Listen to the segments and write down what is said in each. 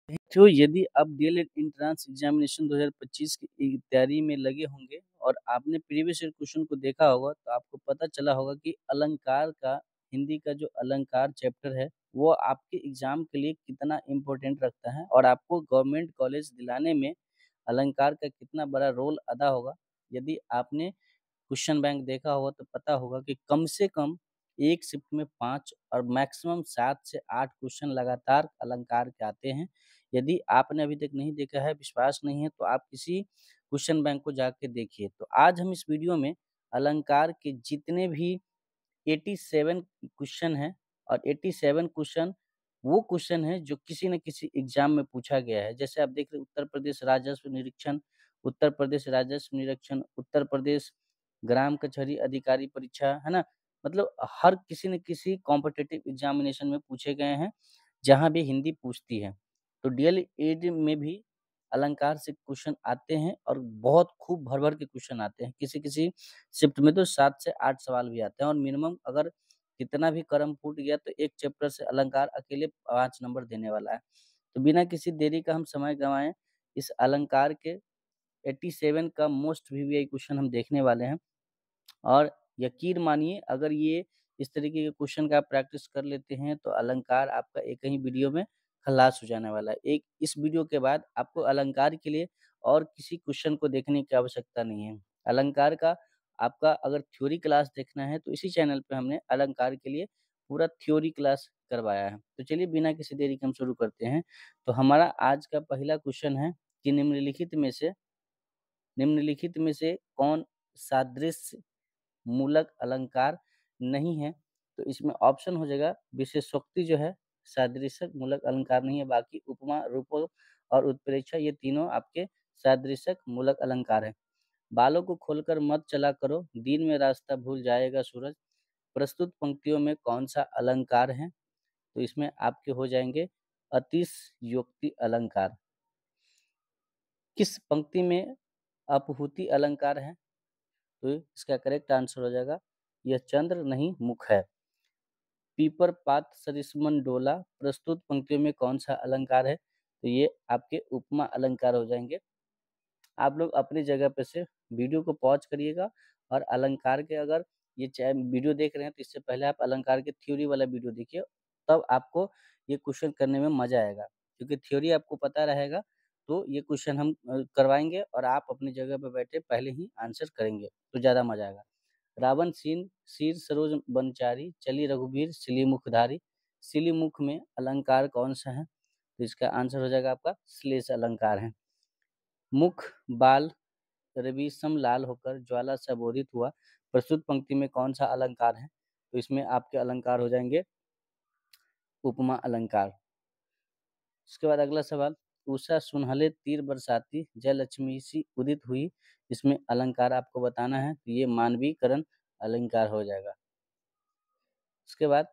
तो यदि आप डीएलएड एंट्रेंस एग्जामिनेशन 2025 की तैयारी में लगे होंगे और आपने प्रीवियस ईयर क्वेश्चन को देखा होगा, तो आपको पता चला होगा कि अलंकार का हिंदी का जो अलंकार चैप्टर है, वो आपके एग्जाम के लिए कितना इम्पोर्टेंट रखता है और आपको गवर्नमेंट कॉलेज दिलाने में अलंकार का कितना बड़ा रोल अदा होगा। यदि आपने क्वेश्चन बैंक देखा होगा तो पता होगा कि कम से कम एक शिफ्ट में 5 और मैक्सिमम 7 से 8 क्वेश्चन लगातार अलंकार के आते हैं। यदि आपने अभी तक नहीं देखा है, विश्वास नहीं है, तो आप किसी क्वेश्चन बैंक को जाके देखिए। तो आज हम इस वीडियो में अलंकार के जितने भी 87 क्वेश्चन हैं और 87 क्वेश्चन वो क्वेश्चन है जो किसी न किसी एग्जाम में पूछा गया है। जैसे आप देख रहे हैं उत्तर प्रदेश राजस्व निरीक्षण, उत्तर प्रदेश ग्राम कचहरी अधिकारी परीक्षा, है ना? मतलब हर किसी न किसी कॉम्पिटिटिव एग्जामिनेशन में पूछे गए हैं, जहाँ भी हिंदी पूछती है। तो डीएलएड में भी अलंकार से क्वेश्चन आते हैं और बहुत खूब भर-भर के क्वेश्चन आते हैं। किसी-किसी शिफ्ट में तो 7 से 8 सवाल भी आते हैं और मिनिमम अगर कितना भी क्रम फूट गया तो एक चैप्टर से अलंकार अकेले 5 नंबर देने वाला है। तो बिना किसी देरी का हम समय गँवाए इस अलंकार के 87 का मोस्ट वीवीआई क्वेश्चन हम देखने वाले हैं और यकीन मानिए अगर ये इस तरीके के क्वेश्चन का आप प्रैक्टिस कर लेते हैं तो अलंकार आपका एक ही वीडियो में खलास हो जाने वाला है। एक इस वीडियो के बाद आपको अलंकार के लिए और किसी क्वेश्चन को देखने की आवश्यकता नहीं है। अलंकार का आपका अगर थ्योरी क्लास देखना है तो इसी चैनल पे हमने अलंकार के लिए पूरा थ्योरी क्लास करवाया है। तो चलिए बिना किसी देरी के हम शुरू करते हैं। तो हमारा आज का पहला क्वेश्चन है कि निम्नलिखित में से कौन सादृश्य मूलक अलंकार नहीं है? तो इसमें ऑप्शन हो जाएगा विशेषोक्ति जो है सादृश्य मूलक अलंकार नहीं है, बाकी उपमा, रूपक और उत्प्रेक्षा ये तीनों आपके सादृश्य मूलक अलंकार हैं। बालों को खोलकर मत चला करो, दिन में रास्ता भूल जाएगा सूरज। प्रस्तुत पंक्तियों में कौन-सा अलंकार है? तो इसमें आपके हो जाएँगे अतिशयोक्ति अलंकार। किस पंक्ति में अपहुति अलंकार है? तो इसका करेक्ट आंसर हो जाएगा यह चंद्र नहीं मुख है। पीपर पात सरिसमन डोला प्रस्तुत पंक्तियों में कौन सा अलंकार है? तो ये आपके उपमा अलंकार हो जाएंगे। आप लोग अपनी जगह पे से वीडियो को पॉज करिएगा और अलंकार के अगर ये चाहे वीडियो देख रहे हैं तो इससे पहले आप अलंकार के थ्योरी वाला वीडियो देखिए, तब आपको ये क्वेश्चन करने में मजा आएगा। क्योंकि थ्योरी आपको पता रहेगा तो ये क्वेश्चन हम करवाएंगे और आप अपनी जगह पे बैठे पहले ही आंसर करेंगे तो ज़्यादा मजा आएगा। रावण सीन शीर सरोज बनचारी चली रघुबीर सिली मुखधारी। सिली मुख में अलंकार कौन सा है? तो इसका आंसर हो जाएगा आपका श्लेष अलंकार है। मुख बाल रेशम लाल होकर ज्वाला से बोधित हुआ प्रस्तुत पंक्ति में कौन सा अलंकार है? तो इसमें आपके अलंकार हो जाएंगे उपमा अलंकार। उसके बाद अगला सवाल, उषा सुनहले तीर बरसाती जय लक्ष्मी सी उदित हुई, इसमें अलंकार आपको बताना है। तो ये मानवीकरण अलंकार हो जाएगा। उसके बाद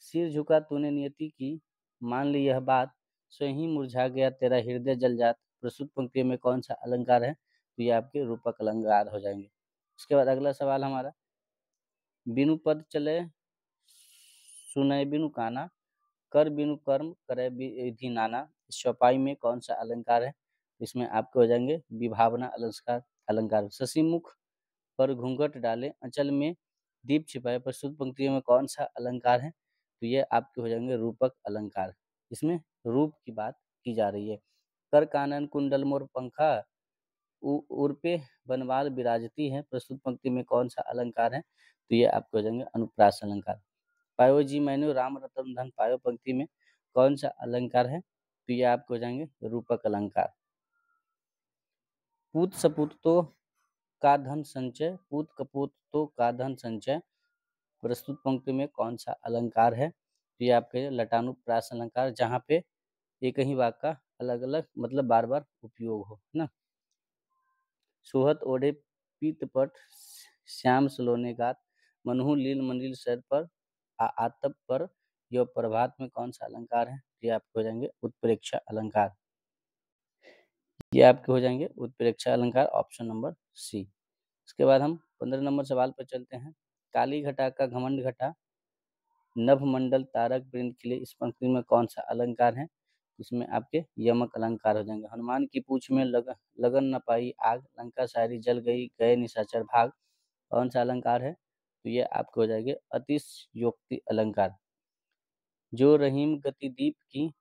सिर झुका तूने नियति की, मान ली यह बात, स्वयं ही मुरझा गया तेरा हृदय जल जात। प्रस्तुत पंक्ति में कौन सा अलंकार है? तो ये आपके रूपक अलंकार हो जाएंगे। उसके बाद अगला सवाल हमारा, बिनु पद चले सुनय बिनु काना, कर बिनु कर्म करे विधि नाना। इस चौपाई में कौन सा अलंकार है? इसमें आपके हो जाएंगे विभावना अलंकार अलंकार। शशि मुख पर घूंघट डाले अंचल में दीप छिपाए प्रस्तुत पंक्तियों में कौन सा अलंकार है? तो ये आपके हो जाएंगे रूपक अलंकार। इसमें रूप की बात की जा रही है। कर कानन कुंडल मोर पंखा उर पे बनवाल विराजती है प्रस्तुत पंक्ति में कौन सा अलंकार है? तो ये आपके हो जाएंगे अनुप्रास अलंकार। पायो जी मैंने राम रतन धन पायो पंक्ति में कौन सा अलंकार है? तो ये आपके हो जाएंगे रूपक अलंकार। पूत सपूत तो का धन संचय, पूत कपूत तो का धन संचय प्रस्तुत पंक्ति में कौन सा अलंकार है? तो ये आपके लटानुप्रास अलंकार, जहाँ पे एक ही वाक्य का अलग अलग मतलब बार बार उपयोग हो, है ना। सोहत ओढ़े पीतपट श्याम सलोने गात, मनहु लील मंडिल सर पर आतप पर यह प्रभात में कौन सा अलंकार है? ये आपके हो जाएंगे उत्प्रेक्षा अलंकार। ये आपके हो जाएंगे उत्प्रेक्षा अलंकार, ऑप्शन नंबर सी। इसके बाद हम 15 नंबर सवाल पर चलते हैं। काली घटा का घमंड घटा, नभ मंडल तारक वृंद खिले, इस पंक्ति में कौन सा अलंकार है? इसमें आपके यमक अलंकार हो जाएंगे। हनुमान की पूंछ में लगन न पाई आग, लंका सारी जल गई, गए निशाचर भाग। कौन सा अलंकार है? तो ये आपके हो जाएंगे अतिशयोक्ति अलंकार। जो रहीम गति दीप की,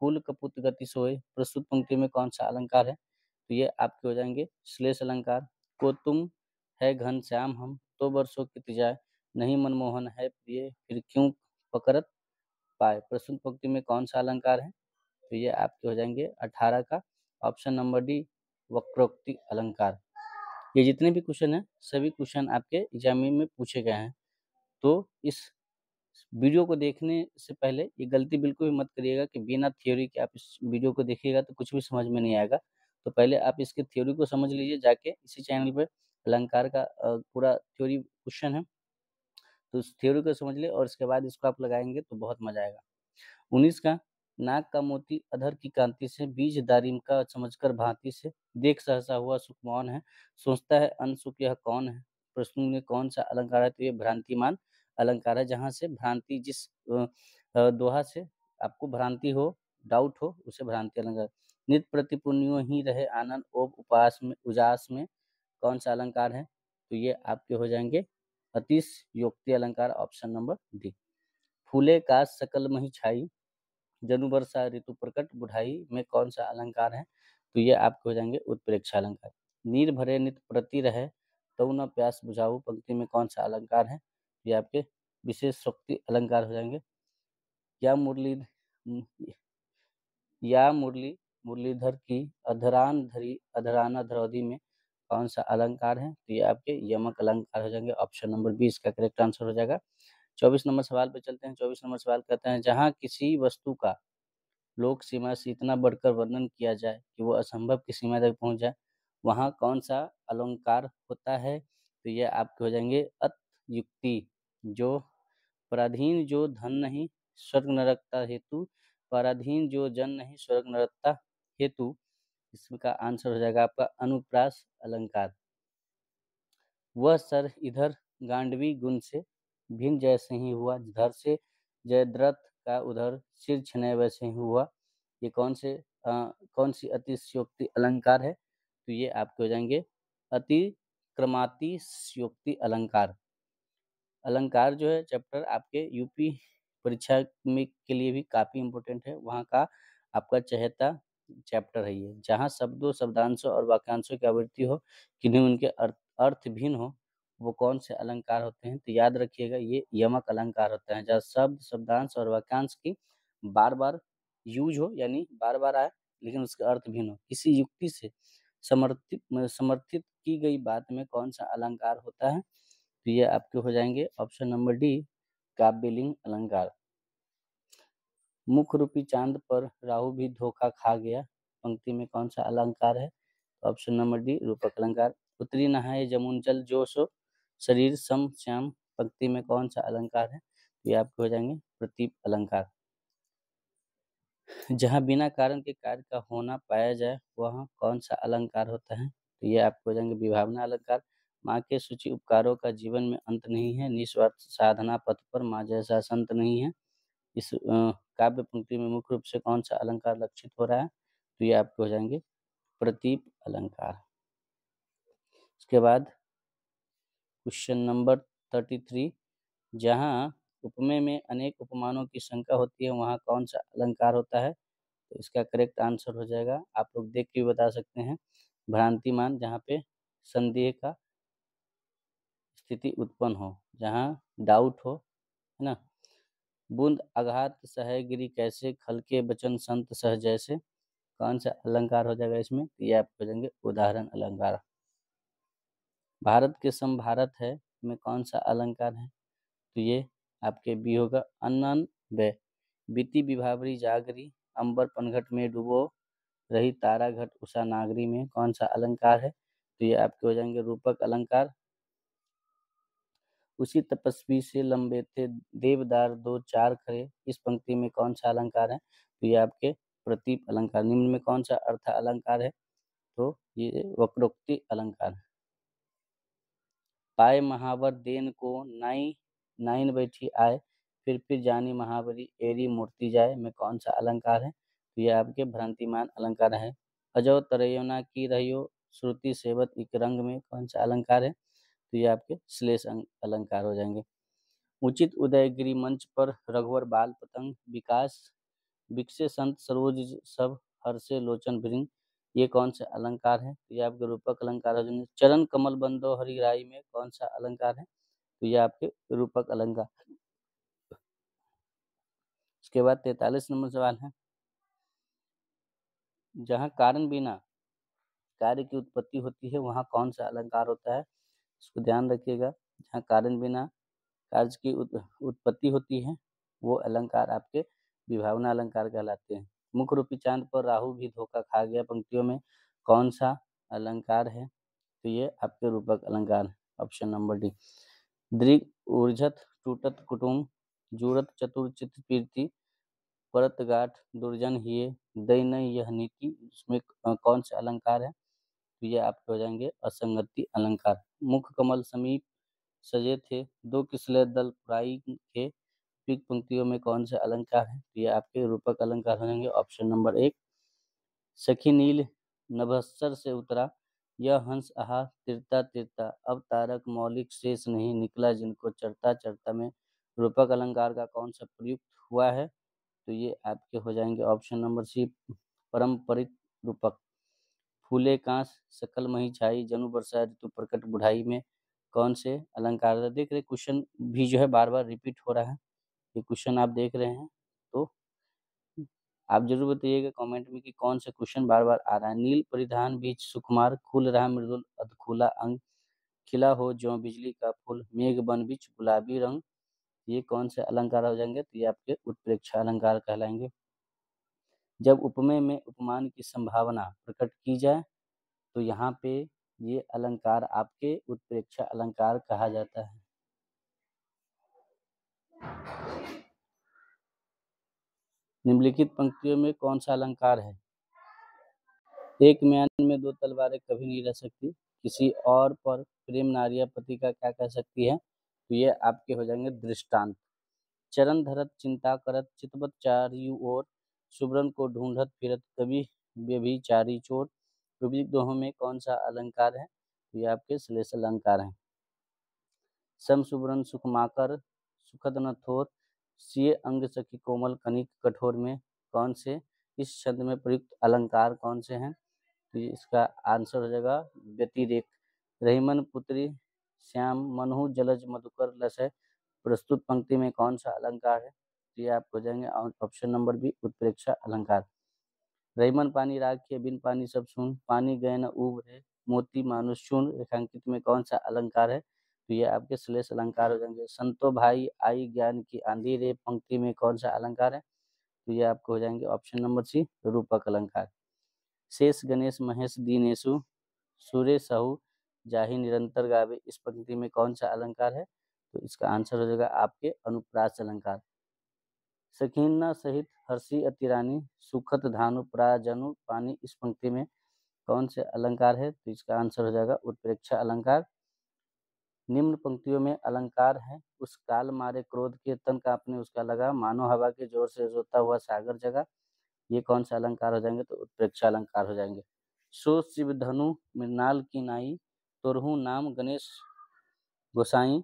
कुल कपुत गति सोए। प्रस्तुत पंक्ति में कौन सा अलंकार है? तो ये आपके हो जाएंगे श्लेष अलंकार। को तुम है घन श्याम हम, तो बरसों की जाए, नहीं मनमोहन है प्रिय, फिर क्यों पकड़त पाए। प्रस्तुत पंक्ति में कौन सा अलंकार है? तो ये आपके हो जाएंगे 18 का ऑप्शन नंबर डी, वक्रोक्ति अलंकार। ये जितने भी क्वेश्चन हैं सभी क्वेश्चन आपके एग्जाम में पूछे गए हैं। तो इस वीडियो को देखने से पहले ये गलती बिल्कुल भी मत करिएगा कि बिना थ्योरी के आप इस वीडियो को देखिएगा तो कुछ भी समझ में नहीं आएगा। तो पहले आप इसके थ्योरी को समझ लीजिए जाके, इसी चैनल पे अलंकार का पूरा थ्योरी क्वेश्चन है, तो उस थ्योरी को समझ लिए और इसके बाद इसको आप लगाएंगे तो बहुत मजा आएगा। 19 का, नाक का मोती अधर की कांति से, बीज दारिम का समझकर भांति से, देख सहसा हुआ सुख मौन है, सोचता है अन सुख यह कौन है। प्रश्न में कौन सा अलंकार है? तो ये भ्रांतिमान अलंकार है, जहाँ से भ्रांति जिस दोहा से आपको भ्रांति हो, डाउट हो, उसे भ्रांति अलंकार। नित्य प्रतिपुण्यो ही रहे आनंद ओप उपास में उजास में, कौन सा अलंकार है? तो ये आपके हो जाएंगे अतिशयोक्ति अलंकार, ऑप्शन नंबर डी। फूले का सकल मही छाई, जनु वर्षा ऋतु प्रकट बुढ़ाई में, कौन सा अलंकार है? तो ये आपके हो जाएंगे उत्प्रेक्षा अलंकार। नीर भरे नित प्रति रहे, तो न प्यास बुझाऊ पंक्ति में कौन सा अलंकार है? ये आपके विशेष शक्ति अलंकार हो जाएंगे। या मुरलीधर की अधरान धरी अधराना धरौदी में, कौन सा अलंकार है? तो ये आपके यमक अलंकार हो जाएंगे, ऑप्शन नंबर 20 का करेक्ट आंसर हो जाएगा। 24 नंबर सवाल पे चलते हैं। 24 नंबर सवाल कहते हैं, जहाँ किसी वस्तु का लोक सीमा से इतना बढ़कर वर्णन किया जाए कि वो असंभव की सीमा तक पहुंच जाए, वहाँ कौन सा अलंकार होता है? तो ये आपके हो जाएंगे अतयुक्ति। जो पराधीन जो धन नहीं स्वर्ग नरकता हेतु, पराधीन जो जन नहीं स्वर्ग नरकता हेतु, इसका आंसर हो जाएगा आपका अनुप्रास अलंकार। वह सर इधर गांडवी गुण से, भिन्न जैसे ही हुआ धर से, जयद्रथ का उधर सिर छनय वैसे ही हुआ। ये कौन सी अतिशयोक्ति अलंकार है? तो ये आपके हो जाएंगे अतिक्रमातिशयोक्ति अलंकार। अलंकार जो है चैप्टर आपके यूपी परीक्षा में के लिए भी काफ़ी इम्पोर्टेंट है, वहाँ का आपका चहेता चैप्टर है ये, जहाँ शब्दों शब्दांशों और वाक्यांशों की आवृत्ति हो, किन्हीं उनके अर्थ भिन्न हो, वो कौन से अलंकार होते हैं? तो याद रखिएगा ये यमक अलंकार होते हैं, जहाँ शब्द शब्दांश और वाक्यांश की बार बार यूज हो, यानी बार बार आए लेकिन उसका अर्थ भिन्न हो। किसी युक्ति से समर्थित की गई बात में कौन सा अलंकार होता है? तो ये आपके हो जाएंगे ऑप्शन नंबर डी, काव्यलिंग अलंकार। मुख रूपी चांद पर राहु भी धोखा खा गया पंक्ति में कौन सा अलंकार है? ऑप्शन नंबर डी, रूपक अलंकार। उतरी नहाए जमुन जल जोशो, शरीर सम श्याम पंक्ति में कौन सा अलंकार है? ये आपके हो जाएंगे प्रतीप अलंकार। जहाँ बिना कारण के कार्य का होना पाया जाए वहाँ कौन सा अलंकार होता है? तो ये आपको हो जाएंगे विभावना अलंकार। माँ के सूची उपकारों का जीवन में अंत नहीं है, निस्वार्थ साधना पथ पर माँ जैसा संत नहीं है। इस काव्य पंक्ति में मुख्य रूप से कौन सा अलंकार लक्षित हो रहा है? तो ये आपके हो जाएंगे प्रतीप अलंकार। इसके बाद क्वेश्चन नंबर 33, जहाँ उपमेय में अनेक उपमानों की शंका होती है वहाँ कौन सा अलंकार होता है? तो इसका करेक्ट आंसर हो जाएगा, आप लोग देख के भी बता सकते हैं, भ्रांतिमान, जहाँ पे संदेह का स्थिति उत्पन्न हो, जहाँ डाउट हो, है ना। बूंद आघात सहे गिरी कैसे, खल के बचन संत सह जैसे, कौन सा अलंकार हो जाएगा इसमें? ये आप हो जाएंगे उदाहरण अलंकार। भारत के सम भारत है में कौन सा अलंकार है? तो ये आपके बी होगा अनन व बीती विभावरी जागरी, अंबर पनघट में डूबो रही तारा घट उषा नागरी में, कौन सा अलंकार है? तो ये आपके हो जाएंगे रूपक अलंकार। उसी तपस्वी से लंबे थे देवदार दो चार खरे, इस पंक्ति में कौन सा अलंकार है? तो ये आपके प्रतीप अलंकार। निम्न में कौन सा अर्थ अलंकार है? तो ये वक्रोक्ति अलंकार है। पाए महावर देन को नाई नाइन बैठी आए, फिर जानी महावरी एरी मूर्ति जाए में कौन सा अलंकार है? तो ये आपके भ्रांतिमान अलंकार है। अजो तरयोना की रहियो श्रुति सेवत इक रंग में कौन सा अलंकार है? तो ये आपके श्लेष अलंकार हो जाएंगे। उचित उदयगिरी मंच पर रघुवर बाल पतंग विकास विकसे संत सरोज सब हर्षे लोचन भृंग, ये कौन सा अलंकार है? तो ये आपके रूपक अलंकार हो जाएंगे। चरण कमल बंदो हरिराई में कौन सा अलंकार है? तो ये आपके रूपक अलंकार। उसके बाद 43 नंबर सवाल है, जहाँ कारण बिना कार्य की उत्पत्ति होती है वहाँ कौन सा अलंकार होता है? इसको ध्यान रखिएगा। जहाँ कारण बिना कार्य की उत्पत्ति होती है वो अलंकार आपके विभावना अलंकार कहलाते हैं। मुख्य रूपी चांद पर राहु भी धोखा खा गया पंक्तियों में कौन सा अलंकार है? तो ये आपके रूपक अलंकार है, ऑप्शन नंबर डी। दृग ऊर्जत टूटत कुटुम जूरत चतुर्चित कीर्ति परत गाठ दुर्जन हिये दैन यह नीति, इसमें कौन सा अलंकार है? तो ये आपके हो जाएंगे असंगति अलंकार। मुख कमल समीप सजे थे दो किसले दल पुराई के पिक पंक्तियों में कौन सा अलंकार है? तो ये आपके रूपक अलंकार हो जाएंगे, ऑप्शन नंबर एक। सखी नील नभस्सर से उतरा यह हंस आहा तिरता तिरता अब तारक मौलिक शेष नहीं निकला जिनको चरता चरता में रूपक अलंकार का कौन सा प्रयुक्त हुआ है? तो ये आपके हो जाएंगे ऑप्शन नंबर सी परम्परित रूपक। फूले कांस सकल मही छाई जनु बरसा ऋतु प्रकट बुढ़ाई में कौन से अलंकार है? देख रहे क्वेश्चन भी जो है बार बार रिपीट हो रहा है, ये क्वेश्चन आप देख रहे हैं तो आप जरूर बताइएगा कमेंट में कि कौन सा क्वेश्चन बार बार आ रहा है। नील परिधान बीच सुकुमार खुल रहा मृदुल अधखुला अंग खिला हो ज्यों बिजली का फूल मेघ बन बीच गुलाबी रंग, ये कौन से अलंकार हो जाएंगे? तो ये आपके उत्प्रेक्षा अलंकार कहलाएंगे। जब उपमेय में उपमान की संभावना प्रकट की जाए तो यहाँ पे ये अलंकार आपके उत्प्रेक्षा अलंकार कहा जाता है। निम्नलिखित पंक्तियों में कौन सा अलंकार है? एक म्यान में दो तलवारें कभी नहीं रह सकती, किसी और पर प्रेम नारिया पति का क्या कह सकती है? तो ये आपके हो जाएंगे दृष्टांत। चरण धरत चिंता करत चितवत चारियु ओर सुब्रन को ढूंढत फिरत कभी व्यभिचारी चोर, विपरीत दोहों में कौन सा अलंकार है? तो ये आपके श्लेष अलंकार हैं। सम सुब्रन सुखमाकर सुखद न थोर सिए अंग सखी कोमल कनिक कठोर में कौन से इस छंद में प्रयुक्त अलंकार कौन से हैं? तो इसका आंसर हो जाएगा व्यतिरेक। रहीमन पुत्री श्याम मनहु जलज मधुकर लसय, प्रस्तुत पंक्ति में कौन सा अलंकार है? तो ये आप हो जाएंगे ऑप्शन नंबर बी उत्प्रेक्षा अलंकार। रहीमन पानी राखिए बिन पानी सब सुन पानी गए न उब है मोती मानुष चून, रेखांकित में कौन सा अलंकार है? तो ये आपके श्लेष अलंकार हो जाएंगे। संतो भाई आई ज्ञान की आंधी रे पंक्ति में कौन सा अलंकार है? तो ये आपको हो जाएंगे ऑप्शन नंबर सी रूपक अलंकार। शेष गणेश महेश दीनेशु सूर्य सहु जाहि निरंतर गावे, इस पंक्ति में कौन सा अलंकार है? तो इसका आंसर हो जाएगा आपके अनुप्रास अलंकार। सखीना सहित हर्षी अतिरानी सुखत धानु प्राजनु पानी, इस पंक्ति में कौन से अलंकार है? तो इसका आंसर हो जाएगा उत्प्रेक्षा अलंकार। निम्न पंक्तियों में अलंकार है उस काल मारे क्रोध के तन कांपने उसका लगा मानो हवा के जोर से रोता हुआ सागर जगा, ये कौन सा अलंकार हो जाएंगे? तो उत्प्रेक्षा अलंकार हो जाएंगे। सो शिव धनु मृणाल की नाई तोरहु नाम गणेश गोसाई,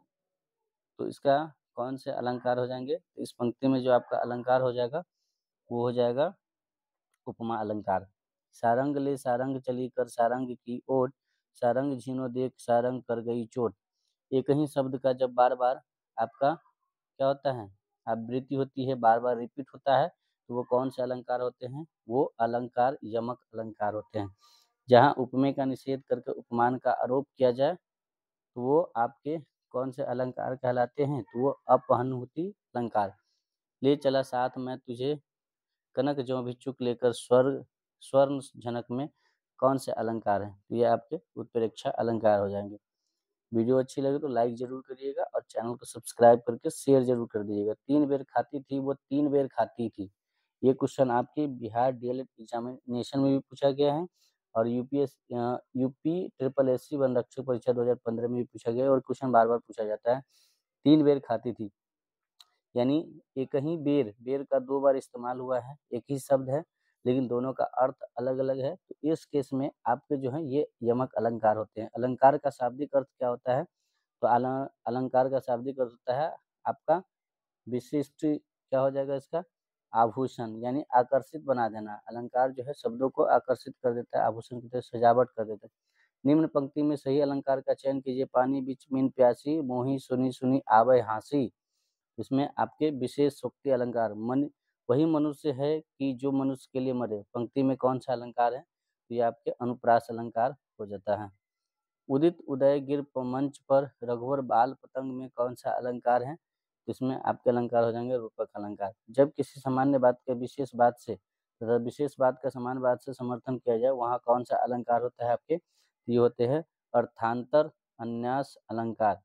तो इसका कौन से अलंकार हो जाएंगे? तो इस पंक्ति में जो आपका अलंकार हो जाएगा वो हो जाएगा उपमा अलंकार। सारंग ले सारंग चली कर सारंग की ओट सारंग झीनो देख सारंग कर गई चोट, एक ही शब्द का जब बार बार आपका क्या होता है आवृत्ति होती है, बार बार रिपीट होता है, तो वो कौन से अलंकार होते हैं? वो अलंकार यमक अलंकार होते हैं। जहाँ उपमेय का निषेध करके उपमान का आरोप किया जाए तो वो आपके कौन से अलंकार कहलाते हैं? तो वो अपहनुति अलंकार। ले चला साथ में तुझे कनक ज्यों भिक्षुक लेकर स्वर्ण झनक में कौन से अलंकार हैं? तो ये आपके उत्प्रेक्षा अलंकार हो जाएंगे। वीडियो अच्छी लगे तो लाइक जरूर करिएगा और चैनल को सब्सक्राइब करके शेयर जरूर कर दीजिएगा। 3 बेर खाती थी वो 3 बेर खाती थी, ये क्वेश्चन आपके बिहार डीएलएड एग्जामिनेशन में भी पूछा गया है और यूपी ट्रिपल एससी वन रक्षक परीक्षा 2015 में भी पूछा गया है और क्वेश्चन बार बार पूछा जाता है। 3 बेर खाती थी यानी एक ही बेर का 2 बार इस्तेमाल हुआ है, एक ही शब्द है लेकिन दोनों का अर्थ अलग-अलग है। तो इस केस में आपके जो है ये यमक अलंकार होते हैं। अलंकार का शाब्दिक अर्थ क्या होता है? तो अलंकार का शाब्दिक अर्थ होता है आपका विशिष्ट, क्या हो जाएगा इसका? आभूषण, यानी आकर्षित बना देना। अलंकार जो है शब्दों को आकर्षित कर देता है, आभूषण की तरह सजावट कर देता है। निम्न पंक्ति में सही अलंकार का चयन कीजिए। पानी बिच मीन प्यासी, मोही सुनी सुनी आवे हाँसी। इसमें आपके विशेष सूक्ति अलंकार, मन वही मनुष्य है कि जो मनुष्य के लिए मरे, पंक्ति में कौन सा अलंकार है? तो ये आपके अनुप्रास अलंकार हो जाता है। उदित उदय गिर मंच पर, रघुवर बाल पतंग में कौन सा अलंकार है? इसमें आपके अलंकार हो जाएंगे रूपक अलंकार। जब किसी सामान्य बात के विशेष बात से तथा विशेष बात का समान बात से समर्थन किया जाए, वहाँ कौन सा अलंकार होता है आपके? ये होते हैं अर्थांतर अन्यास अलंकार।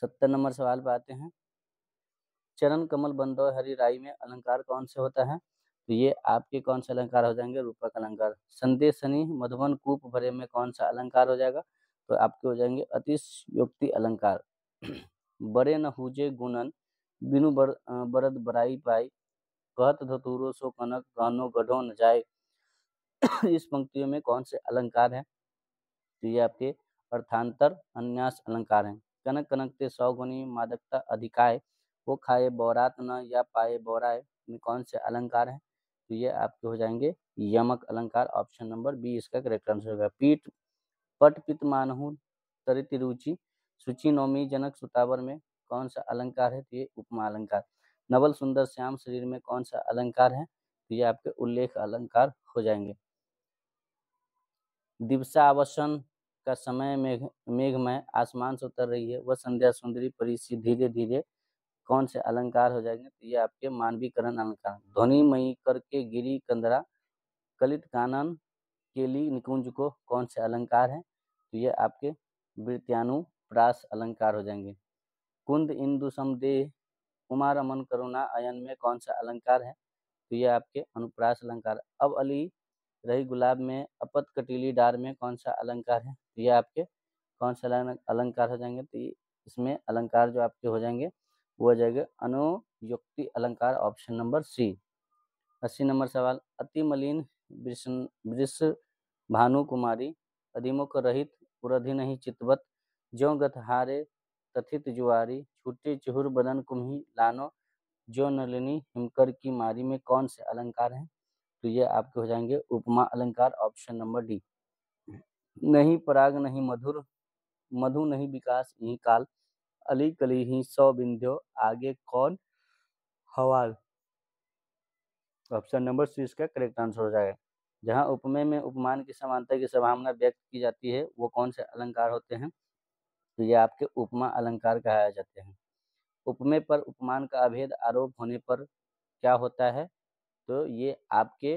70 नंबर सवाल पे आते हैं। चरण कमल बंदो हरि राई में अलंकार कौन से होता है? तो ये आपके कौन से अलंकार हो जाएंगे? रूपक अलंकार। संदेशनी मधुबन कूप भरे में कौन सा अलंकार हो जाएगा? तो आपके हो जाएंगे अतिशयोक्ति अलंकार। बड़े न हुजे गुणन बिनु बरद बराई पाई, कहत धतुरो सो कनक गानो गढ़ो न जाए। इस पंक्तियों में कौन से अलंकार हैं? तो ये आपके अर्थांतर अन्यास अलंकार हैं। कनक कनकते सौगुनी मादकता अधिकाय, वो खाए बौरात न या पाए बौराए में कौन से अलंकार हैं? तो ये आपके हो जाएंगे यमक अलंकार। ऑप्शन नंबर बी इसका करेक्ट आंसर होगा। पीठ पट पित मानहु तरित रुचि, सुचि नौमी जनक सुतावर में कौन सा अलंकार है? तो ये उपमा अलंकार। नवल सुंदर श्याम शरीर में कौन सा अलंकार है? तो ये आपके उल्लेख अलंकार हो जाएंगे। दिवसावसन का समय मेघमय आसमान से उतर रही है, वह संध्या सुंदरी परिसी धीरे धीरे कौन से अलंकार हो जाएंगे? तो ये आपके मानवीकरण अलंकार। ध्वनिमयी करके गिरी कंदरा, कलित कानन केली निकुंज को कौन से अलंकार हैं? तो ये आपके वृत्यानुप्रास अलंकार हो जाएंगे। कुंद इंदु समदेह उमा रमन करुणा अयन में कौन सा अलंकार है? तो ये आपके अनुप्रास अलंकार। अब अली रही गुलाब में अपत कटीली डार में कौन सा अलंकार है? तो ये आपके कौन सा अलंकार हो जाएंगे? तो इसमें अलंकार जो आपके हो जाएंगे वो हो जाएगा अनुयुक्ति अलंकार। Option number C. 80 नंबर सवाल। अति मलिन वृष भानु कुमारी, अधिमुख रहित पुरधि नहीं चितवत, ज्यो गत हारे तथित जुआरी, छूटे चहुर बदन कुम्ही लानो, जो नलिनी हिमकर की मारी में कौन से अलंकार हैं? तो ये आपके हो जाएंगे उपमा अलंकार। Option number D. नहीं पराग नहीं मधुर, मधु नहीं विकास यही काल, अली कली ही सौ बिंध्यो, आगे कौन हवाल। ऑप्शन नंबर सी इसका करेक्ट आंसर हो जाएगा। जहाँ उपमेय में उपमान की समानता की संभावना व्यक्त की जाती है, वो कौन से अलंकार होते हैं? तो ये आपके उपमा अलंकार कहा जाते हैं। उपमेय पर उपमान का अभेद आरोप होने पर क्या होता है? तो ये आपके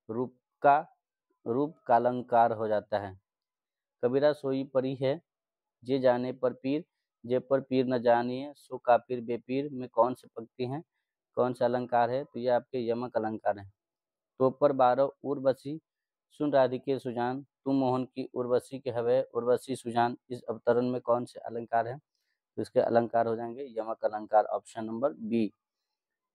रूप का अलंकार हो जाता है। कबीरा सोई परी है, जे जाने पर पीर, जे पर पीर न जानिए सो का पीर बेपीर में कौन सी पंक्ति है? कौन सा अलंकार है? तो ये आपके यमक अलंकार है। तो पर 12 उर्वशी सुन राधिके सुजान, तुम मोहन की उर्वशी के हवे उर्वशी सुजान, इस अवतरण में कौन से अलंकार है? तो इसके अलंकार हो जाएंगे यमक अलंकार। Option number B.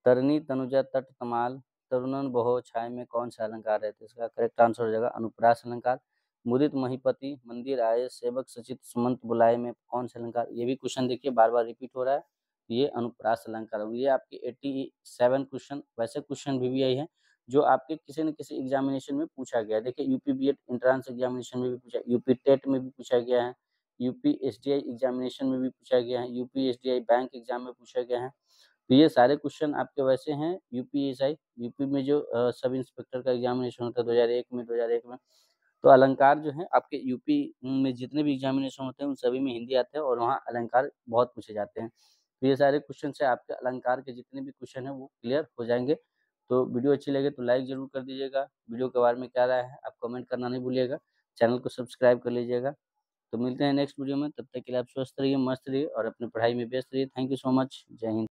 तरनी तनुजा तट तमाल, तरुणन बहो छाय में कौन सा अलंकार है? तो इसका करेक्ट आंसर हो जाएगा अनुप्रास अलंकार। मुदित महीपति मंदिर आए, सेवक सचित सुमंत बुलाए में कौन सा अलंकार? ये भी क्वेश्चन देखिए बार बार रिपीट हो रहा है। ये अनुप्रास अलंकार होंगे। ये आपके 87 क्वेश्चन वैसे क्वेश्चन भी आई है जो आपके किसी न किसी एग्जामिनेशन में पूछा गया है। देखिए यूपी बीएड एंट्रांस एग्जामिनेशन में भी पूछा, यूपी टेट में भी पूछा गया है, यूपी एसडीआई एग्जामिनेशन में भी पूछा गया है, यूपी एसडीआई बैंक एग्जाम में पूछा गया है। तो ये सारे क्वेश्चन आपके वैसे हैं यूपीएसआई यूपी में जो सब इंस्पेक्टर का एग्जामिनेशन होता है 2001 में। तो अलंकार जो है आपके यूपी में जितने भी एग्जामिनेशन होते हैं उन सभी में हिंदी आते हैं और वहाँ अलंकार बहुत पूछे जाते हैं। तो ये सारे क्वेश्चन से आपके अलंकार के जितने भी क्वेश्चन हैं वो क्लियर हो जाएंगे। तो वीडियो अच्छी लगे तो लाइक जरूर कर दीजिएगा। वीडियो के बारे में क्या राय है आप कमेंट करना नहीं भूलिएगा। चैनल को सब्सक्राइब कर लीजिएगा। तो मिलते हैं नेक्स्ट वीडियो में, तब तक के लिए आप स्वस्थ रहिए, मस्त रहिए और अपनी पढ़ाई में व्यस्त रहिए। Thank you so much. जय हिंद।